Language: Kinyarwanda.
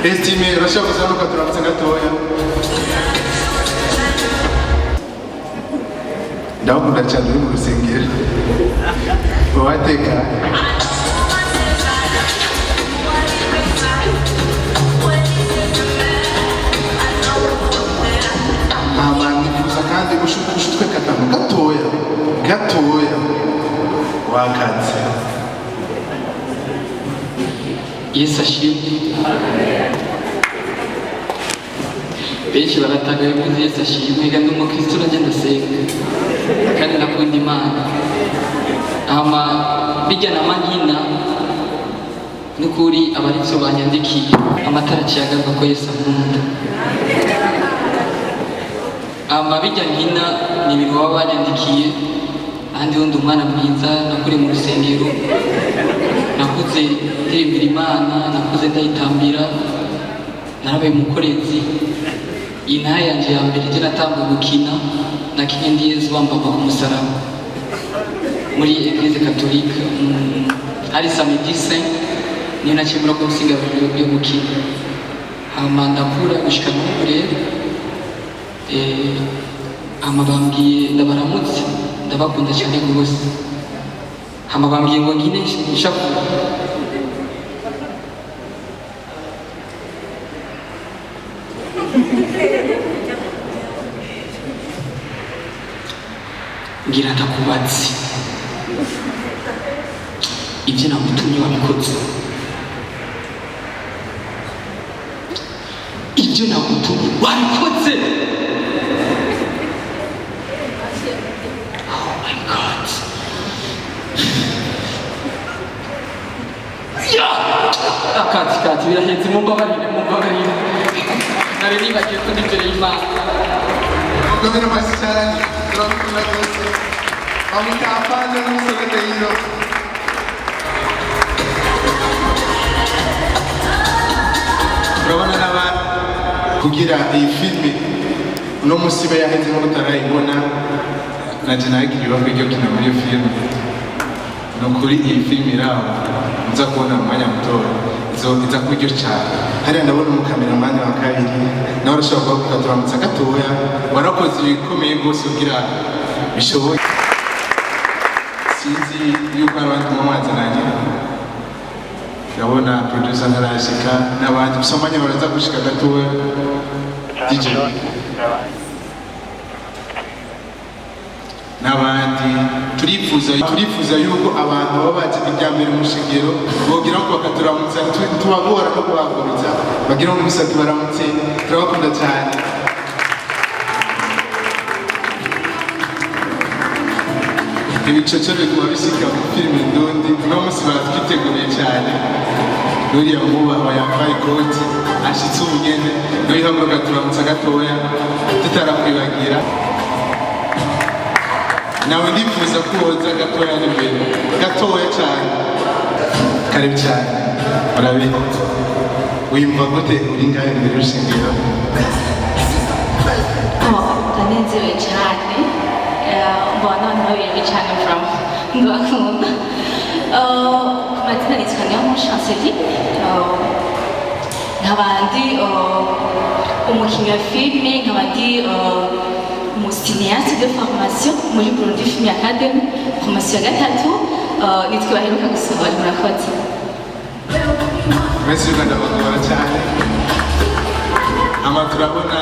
Estime urashaka kuzamuka turamutse gatoya. Ndakunda cyane uri mu rusengero. Wateka. Kandi ushutwe katanu gatoya wakatse. Yesu ashimwe. Benshi baratangaye ko Yesu ashimwe kandi umukristo uragenda asenga kandi nakunda Imana. Bijya na mahina n'ukuri abarivyo banyandikiye amatara ciyagarwa ko Yesu akunda. Bijya nkina ni ibintu baba banyandikiye kandi wundi umwana mwiza nakuri mu rusengero nakuze ndirimbira Imana nakuze ndayitambira narabaye umukorezi. Iyi ntaha yanje ya mbere je natanguye gukina nakinye ndi Yesu bambaba ku musaraba muri Eglise Catholique hari samedi saint niyo nakimura ko gusiga byo gukina. Ndakura gushika n'ubu rero bambwiye ndabaramutse ndabakunda cyane rwose. Bambwiye ngo nkine ishakura ngira ndakubatse ibyo nagutumye wabikoze, ibyo nagutumye wabikoze. Oh my God. Kati birahetse mumbabarire nari nibagiye ko n'imbere y'Imana. Mugomero mashyari turamukunda rwose bamutapana n'umusogatayiro. Urabona n'abantu kugira iyi filime uno munsi be yaheze no kutarayibona naje nagiriwe ko iryo kina muri iyo filime. Nukuri iyi filime iraho nza kubona mu mwanya mutoya iza kuryo cyane. Hariya ndabona umukameramani wa kabiri nawe urashobora kuba tukaturamutsa gatoya warakoze ibikomeye rwose kugira bishoboye. Sinzi yuko abandi mu mazi nanjye ndabona producer ntarashika n'abandi bisomanye baraza gushika gatoya. DJ n'abandi turifuza yuko abantu baba baje bijya mbere mu shingiro bogira ngo bakaturamutsa tubagora no kubaguriza bagira ngo musati baramutse turabakunda cyane. Ibicocero bikuba bisika mu filime ndundi no munsi baratwiteguriye cyane. Nuriya mwubahwa yambaye ikoti ashitse ubugene noyihaguruka turamutsa gatoya tutarakwibagira. Nawe ndifuza kuwoza gatoya n'imbere gatoya cyane. Karibu cyane murabizi wimva gute uri ngahe mbere y'urushingiro? Ndanezerewe cyane mbona ntabirebe cyane ndabakunda. Ku mazina nitwa Niyonkuru nk'abandi umukinnyi wa filime nk'abandi umusinéaste de formation muri Burundi Film Academy formation ya gatatu nitwe baheruka gusohora. Murakoze. Merci Uganda bakora cyane. Turabona